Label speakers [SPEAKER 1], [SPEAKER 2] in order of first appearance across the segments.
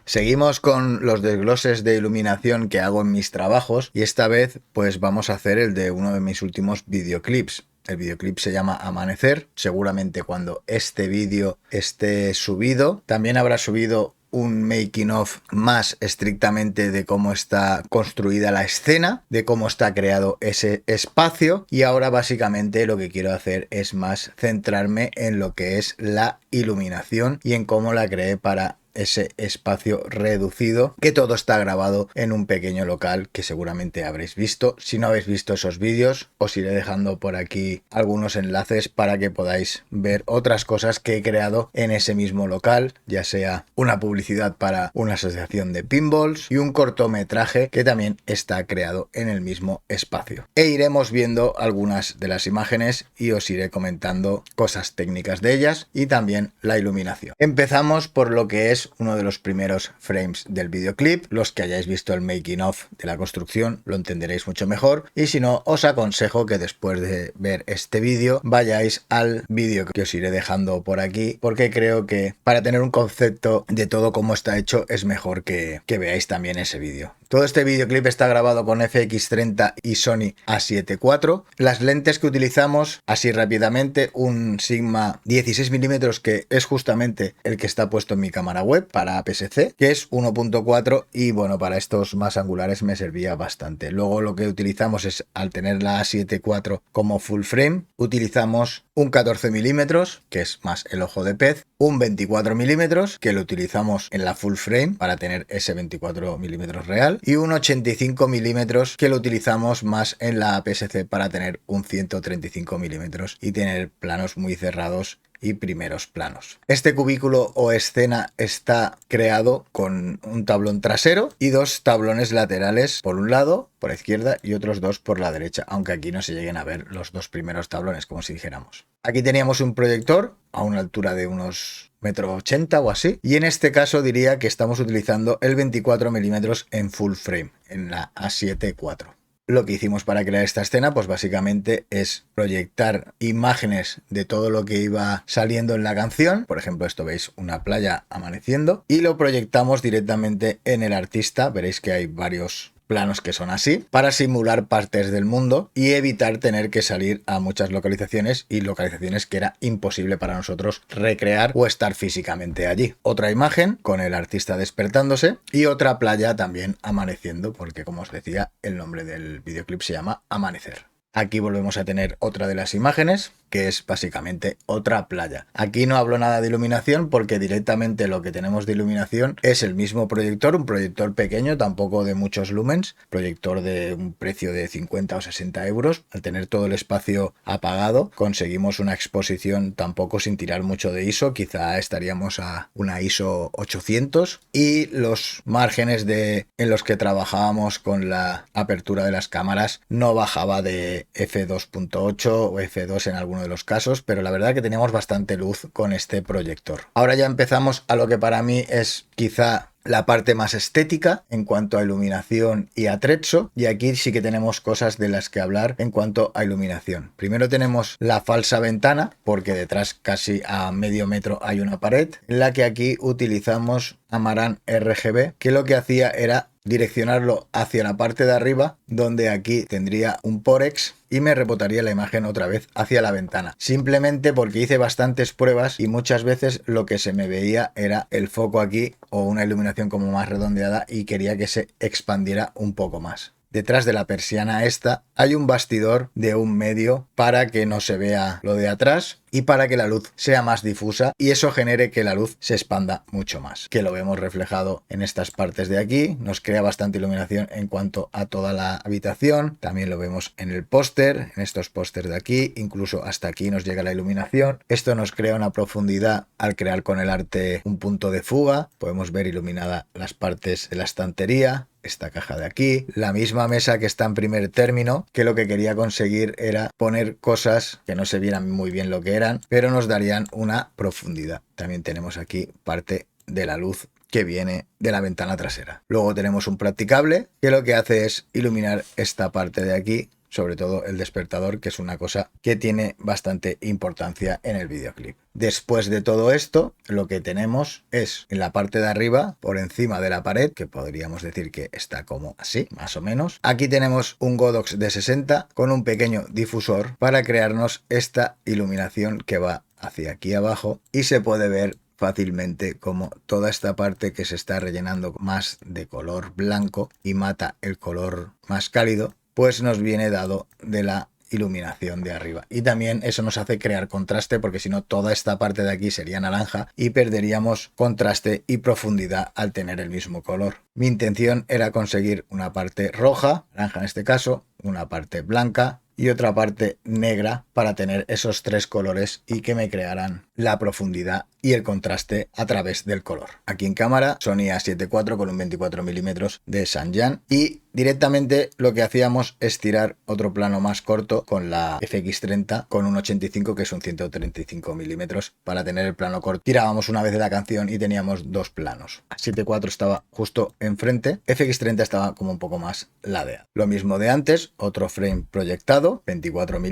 [SPEAKER 1] Seguimos con los desgloses de iluminación que hago en mis trabajos y esta vez pues vamos a hacer el de uno de mis últimos videoclips. El videoclip se llama Amanecer, seguramente cuando este vídeo esté subido. También habrá subido un making of más estrictamente de cómo está construida la escena, de cómo está creado ese espacio, y ahora básicamente lo que quiero hacer es más centrarme en lo que es la iluminación y en cómo la creé para ese espacio reducido, que todo está grabado en un pequeño local que seguramente habréis visto. Si no habéis visto esos vídeos, os iré dejando por aquí algunos enlaces para que podáis ver otras cosas que he creado en ese mismo local, ya sea una publicidad para una asociación de pinballs y un cortometraje que también está creado en el mismo espacio. E iremos viendo algunas de las imágenes y os iré comentando cosas técnicas de ellas y también la iluminación. Empezamos por lo que es uno de los primeros frames del videoclip. Los que hayáis visto el making of de la construcción lo entenderéis mucho mejor, y si no, os aconsejo que después de ver este vídeo vayáis al vídeo que os iré dejando por aquí, porque creo que para tener un concepto de todo cómo está hecho es mejor que veáis también ese vídeo. Todo este videoclip está grabado con FX30 y Sony A7 IV. Las lentes que utilizamos, así rápidamente, un Sigma 16mm, que es justamente el que está puesto en mi cámara web para APS-C, que es 1.4, y bueno, para estos más angulares me servía bastante. Luego lo que utilizamos es, al tener la A7 IV como full frame, utilizamos un 14mm, que es más el ojo de pez, un 24mm, que lo utilizamos en la full frame para tener ese 24mm real, y un 85mm, que lo utilizamos más en la APS-C para tener un 135mm y tener planos muy cerrados y primeros planos. Este cubículo o escena está creado con un tablón trasero y dos tablones laterales, por un lado, por la izquierda, y otros dos por la derecha, aunque aquí no se lleguen a ver los dos primeros tablones, como si dijéramos. Aquí teníamos un proyector a una altura de unos 1,80 m o así, y en este caso diría que estamos utilizando el 24mm en full frame, en la A7 IV. Lo que hicimos para crear esta escena, pues básicamente es proyectar imágenes de todo lo que iba saliendo en la canción. Por ejemplo, esto veis una playa amaneciendo, y lo proyectamos directamente en el artista. Veréis que hay varios planos que son así, para simular partes del mundo y evitar tener que salir a muchas localizaciones, y localizaciones que era imposible para nosotros recrear o estar físicamente allí. Otra imagen con el artista despertándose y otra playa también amaneciendo, porque como os decía, el nombre del videoclip se llama Amanecer. Aquí volvemos a tener otra de las imágenes, que es básicamente otra playa. Aquí no hablo nada de iluminación porque directamente lo que tenemos de iluminación es el mismo proyector, un proyector pequeño, tampoco de muchos lumens, proyector de un precio de 50 o 60 euros. Al tener todo el espacio apagado, conseguimos una exposición tampoco sin tirar mucho de ISO, quizá estaríamos a una ISO 800, y los márgenes en los que trabajábamos con la apertura de las cámaras no bajaba de f2.8 o f2 en algunos de los casos, pero la verdad que teníamos bastante luz con este proyector. Ahora ya empezamos a lo que para mí es quizá la parte más estética en cuanto a iluminación y atrezzo, y aquí sí que tenemos cosas de las que hablar en cuanto a iluminación. Primero tenemos la falsa ventana, porque detrás casi a medio metro hay una pared, en la que aquí utilizamos Amaran RGB, que lo que hacía era direccionarlo hacia la parte de arriba, donde aquí tendría un Porex, y me rebotaría la imagen otra vez hacia la ventana. Simplemente porque hice bastantes pruebas y muchas veces lo que se me veía era el foco aquí o una iluminación como más redondeada, y quería que se expandiera un poco más. Detrás de la persiana esta hay un bastidor de 1 m para que no se vea lo de atrás y para que la luz sea más difusa y eso genere que la luz se expanda mucho más, que lo vemos reflejado en estas partes de aquí. Nos crea bastante iluminación en cuanto a toda la habitación. También lo vemos en el póster, en estos pósters de aquí, incluso hasta aquí nos llega la iluminación. Esto nos crea una profundidad al crear con el arte un punto de fuga. Podemos ver iluminada las partes de la estantería, esta caja de aquí, la misma mesa que está en primer término, que lo que quería conseguir era poner cosas que no se vieran muy bien lo que eran, pero nos darían una profundidad. También tenemos aquí parte de la luz que viene de la ventana trasera. Luego tenemos un practicable que lo que hace es iluminar esta parte de aquí sobre todo el despertador, que es una cosa que tiene bastante importancia en el videoclip. Después de todo esto, lo que tenemos es en la parte de arriba, por encima de la pared, que podríamos decir que está como así, más o menos. Aquí tenemos un Godox de 60 con un pequeño difusor para crearnos esta iluminación que va hacia aquí abajo y se puede ver fácilmente como toda esta parte que se está rellenando más de color blanco y mata el color más cálido, pues nos viene dado de la iluminación de arriba. Y también eso nos hace crear contraste, porque si no toda esta parte de aquí sería naranja y perderíamos contraste y profundidad al tener el mismo color. Mi intención era conseguir una parte roja, naranja en este caso, una parte blanca y otra parte negra para tener esos tres colores y que me crearan la profundidad y el contraste a través del color. Aquí en cámara Sony A7 IV con un 24 mm de Sanyan, y directamente lo que hacíamos es tirar otro plano más corto con la FX30 con un 85, que es un 135 mm, para tener el plano corto. Tirábamos una vez de la canción y teníamos dos planos. A7 IV estaba justo enfrente, FX30 estaba como un poco más ladeado. Lo mismo de antes, otro frame proyectado, 24 mm,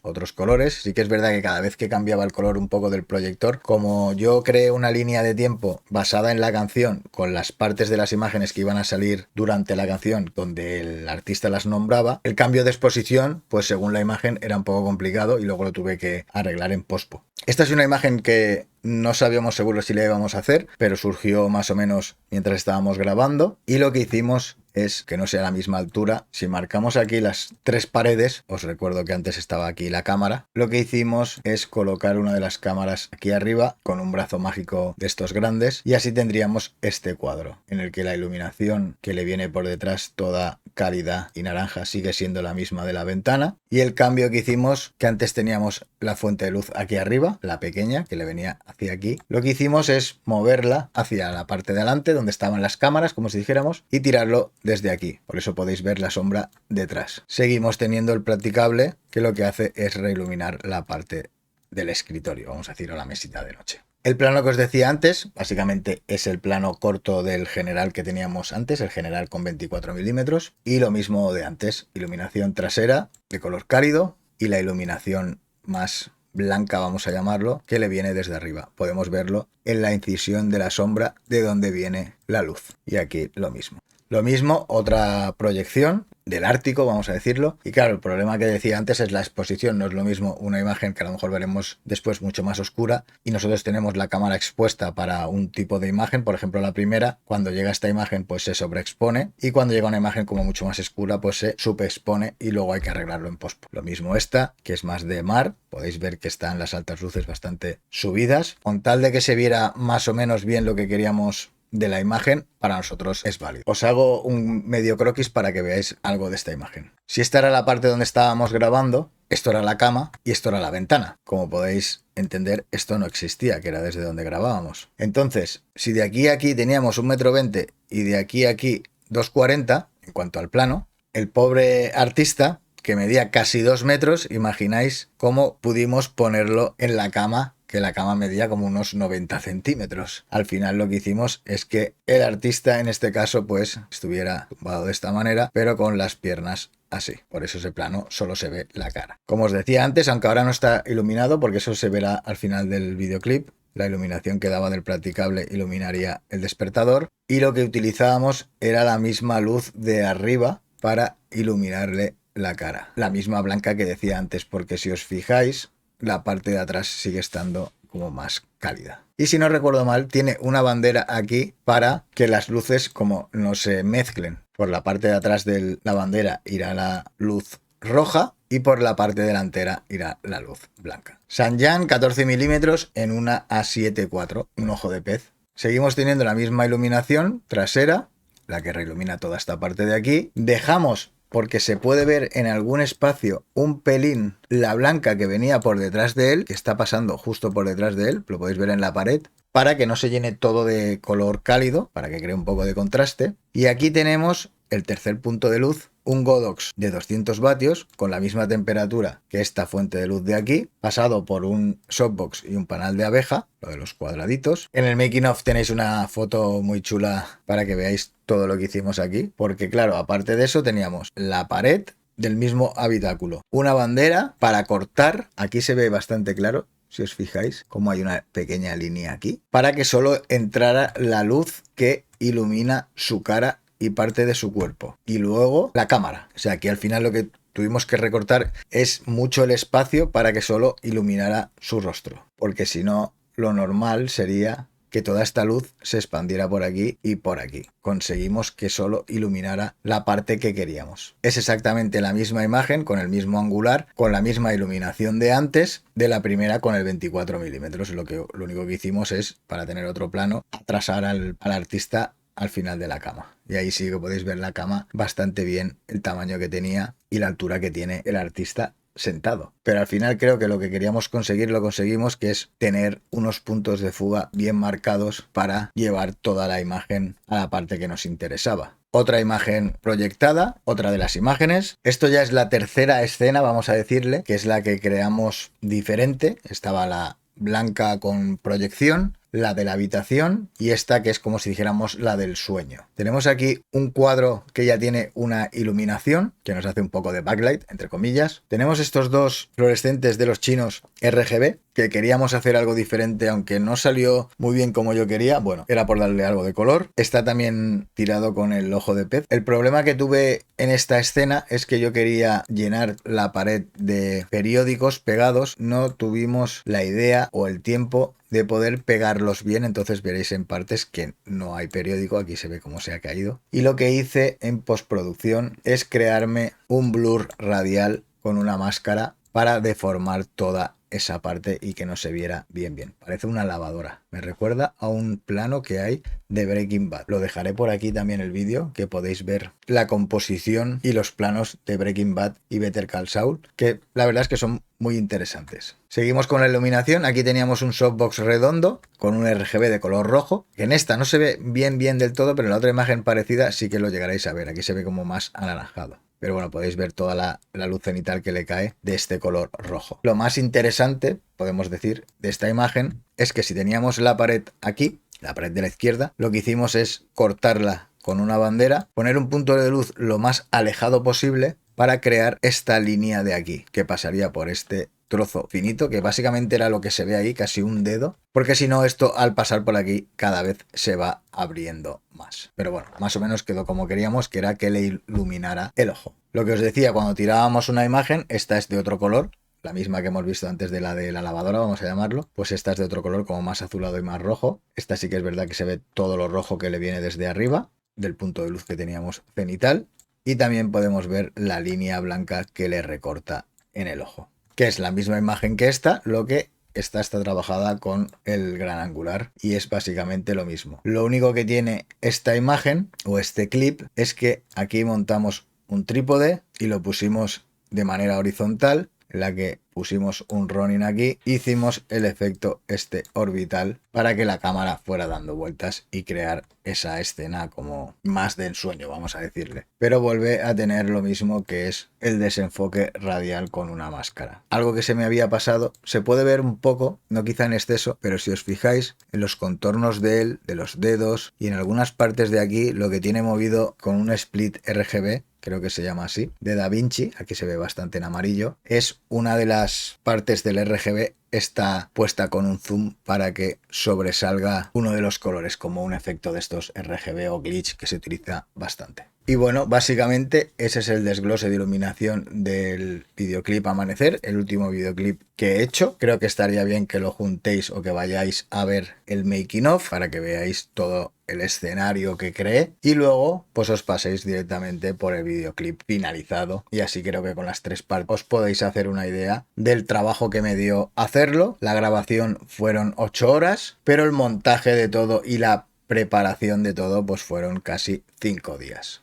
[SPEAKER 1] otros colores. Sí que es verdad que cada vez que cambiaba el color un poco del proyector, como yo creé una línea de tiempo basada en la canción con las partes de las imágenes que iban a salir durante la canción donde el artista las nombraba, el cambio de exposición, pues según la imagen era un poco complicado y luego lo tuve que arreglar en pospo. Esta es una imagen que no sabíamos seguro si la íbamos a hacer, pero surgió más o menos mientras estábamos grabando, y lo que hicimos es que no sea a la misma altura. Si marcamos aquí las tres paredes, os recuerdo que antes estaba aquí la cámara, lo que hicimos es colocar una de las cámaras aquí arriba con un brazo mágico de estos grandes, y así tendríamos este cuadro en el que la iluminación que le viene por detrás toda cálida y naranja sigue siendo la misma de la ventana, y el cambio que hicimos, que antes teníamos la fuente de luz aquí arriba, la pequeña que le venía hacia aquí, lo que hicimos es moverla hacia la parte de adelante donde estaban las cámaras, como si dijéramos, y tirarlo desde aquí. Por eso podéis ver la sombra detrás. Seguimos teniendo el practicable, que lo que hace es reiluminar la parte del escritorio, vamos a decir, o la mesita de noche. El plano que os decía antes, básicamente es el plano corto del general que teníamos antes, el general con 24 milímetros, y lo mismo de antes, iluminación trasera de color cálido y la iluminación más blanca, vamos a llamarlo, que le viene desde arriba. Podemos verlo en la incisión de la sombra de donde viene la luz. Y aquí lo mismo. Lo mismo, otra proyección del Ártico, vamos a decirlo. Y claro, el problema que decía antes es la exposición. No es lo mismo una imagen que a lo mejor veremos después mucho más oscura, y nosotros tenemos la cámara expuesta para un tipo de imagen, por ejemplo la primera. Cuando llega esta imagen pues se sobreexpone, y cuando llega una imagen como mucho más oscura pues se subexpone y luego hay que arreglarlo en post. Lo mismo esta, que es más de mar. Podéis ver que están las altas luces bastante subidas. Con tal de que se viera más o menos bien lo que queríamos de la imagen, para nosotros es válido. Os hago un medio croquis para que veáis algo de esta imagen. Si esta era la parte donde estábamos grabando, esto era la cama y esto era la ventana. Como podéis entender, esto no existía, que era desde donde grabábamos. Entonces, si de aquí a aquí teníamos 1,20 m y de aquí a aquí 2,40 en cuanto al plano, el pobre artista, que medía casi 2 metros, imagináis cómo pudimos ponerlo en la cama, que la cama medía como unos 90 centímetros. Al final lo que hicimos es que el artista en este caso pues estuviera tumbado de esta manera, pero con las piernas así. Por eso ese plano solo se ve la cara. Como os decía antes, aunque ahora no está iluminado, porque eso se verá al final del videoclip, la iluminación que daba del practicable iluminaría el despertador, y lo que utilizábamos era la misma luz de arriba para iluminarle la cara. La misma blanca que decía antes, porque si os fijáis, la parte de atrás sigue estando como más cálida. Y si no recuerdo mal, tiene una bandera aquí para que las luces como no se mezclen. Por la parte de atrás de la bandera irá la luz roja y por la parte delantera irá la luz blanca. Sanyan 14 milímetros en una A7 IV, un ojo de pez. Seguimos teniendo la misma iluminación trasera, la que reilumina toda esta parte de aquí. Dejamos, porque se puede ver en algún espacio un pelín la blanca que venía por detrás de él, que está pasando justo por detrás de él, lo podéis ver en la pared, para que no se llene todo de color cálido, para que cree un poco de contraste. Y aquí tenemos el tercer punto de luz, un Godox de 200 vatios con la misma temperatura que esta fuente de luz de aquí, pasado por un softbox y un panal de abeja, lo de los cuadraditos. En el making of tenéis una foto muy chula para que veáis todo lo que hicimos aquí, porque claro, aparte de eso teníamos la pared del mismo habitáculo. Una bandera para cortar, aquí se ve bastante claro, si os fijáis, como hay una pequeña línea aquí, para que solo entrara la luz que ilumina su cara y parte de su cuerpo. Y luego la cámara. O sea, aquí al final lo que tuvimos que recortar es mucho el espacio para que solo iluminara su rostro. Porque si no, lo normal sería que toda esta luz se expandiera por aquí y por aquí. Conseguimos que solo iluminara la parte que queríamos. Es exactamente la misma imagen, con el mismo angular, con la misma iluminación de antes, de la primera con el 24 milímetros. Lo único que hicimos es, para tener otro plano, atrasar al artista al final de la cama. Y ahí sí que podéis ver la cama bastante bien, el tamaño que tenía y la altura que tiene el artista sentado. Pero al final creo que lo que queríamos conseguir lo conseguimos, que es tener unos puntos de fuga bien marcados para llevar toda la imagen a la parte que nos interesaba. Otra imagen proyectada, otra de las imágenes. Esto ya es la tercera escena, vamos a decirle, que es la que creamos diferente. Estaba la blanca con proyección, la de la habitación y esta que es como si dijéramos la del sueño. Tenemos aquí un cuadro que ya tiene una iluminación que nos hace un poco de backlight, entre comillas. Tenemos estos dos fluorescentes de los chinos RGB que queríamos hacer algo diferente, aunque no salió muy bien como yo quería. Bueno, era por darle algo de color. Está también tirado con el ojo de pez. El problema que tuve en esta escena es que yo quería llenar la pared de periódicos pegados. No tuvimos la idea o el tiempo de poder pegarlos bien, entonces veréis en partes que no hay periódico, aquí se ve cómo se ha caído. Y lo que hice en postproducción es crearme un blur radial con una máscara para deformar toda esa parte y que no se viera bien. Parece una lavadora. Me recuerda a un plano que hay de Breaking Bad. Lo dejaré por aquí también el vídeo, que podéis ver la composición y los planos de Breaking Bad y Better Call Saul, que la verdad es que son muy interesantes. Seguimos con la iluminación. Aquí teníamos un softbox redondo con un RGB de color rojo, que en esta no se ve bien del todo, pero en la otra imagen parecida sí que lo llegaréis a ver. Aquí se ve como más anaranjado. Pero bueno, podéis ver toda la luz cenital que le cae de este color rojo. Lo más interesante, podemos decir, de esta imagen es que si teníamos la pared aquí, la pared de la izquierda, lo que hicimos es cortarla con una bandera, poner un punto de luz lo más alejado posible para crear esta línea de aquí, que pasaría por este trozo finito, que básicamente era lo que se ve ahí, casi un dedo, porque si no esto al pasar por aquí cada vez se va abriendo más. Pero bueno, más o menos quedó como queríamos, que era que le iluminara el ojo. Lo que os decía, cuando tirábamos una imagen, esta es de otro color, la misma que hemos visto antes de la lavadora, vamos a llamarlo, pues esta es de otro color, como más azulado y más rojo. Esta sí que es verdad que se ve todo lo rojo que le viene desde arriba, del punto de luz que teníamos cenital, y también podemos ver la línea blanca que le recorta en el ojo, que es la misma imagen que esta, lo que esta está trabajada con el gran angular y es básicamente lo mismo. Lo único que tiene esta imagen o este clip es que aquí montamos un trípode y lo pusimos de manera horizontal, en la que pusimos un Ronin aquí, hicimos el efecto este orbital para que la cámara fuera dando vueltas y crear esa escena como más de ensueño, vamos a decirle. Pero vuelve a tener lo mismo, que es el desenfoque radial con una máscara. Algo que se me había pasado, se puede ver un poco, no quizá en exceso, pero si os fijáis en los contornos de él, de los dedos y en algunas partes de aquí, lo que tiene movido con un split RGB, creo que se llama así, de DaVinci, aquí se ve bastante en amarillo, es una de las partes del RGB, está puesta con un zoom para que sobresalga uno de los colores, como un efecto de estos RGB o glitch que se utiliza bastante. Y bueno, básicamente ese es el desglose de iluminación del videoclip Amanecer, el último videoclip que he hecho. Creo que estaría bien que lo juntéis o que vayáis a ver el making of para que veáis todo el escenario que creé y luego pues os paséis directamente por el videoclip finalizado, y así creo que con las tres partes os podéis hacer una idea del trabajo que me dio hacerlo. La grabación fueron 8 horas, pero el montaje de todo y la preparación de todo pues fueron casi 5 días.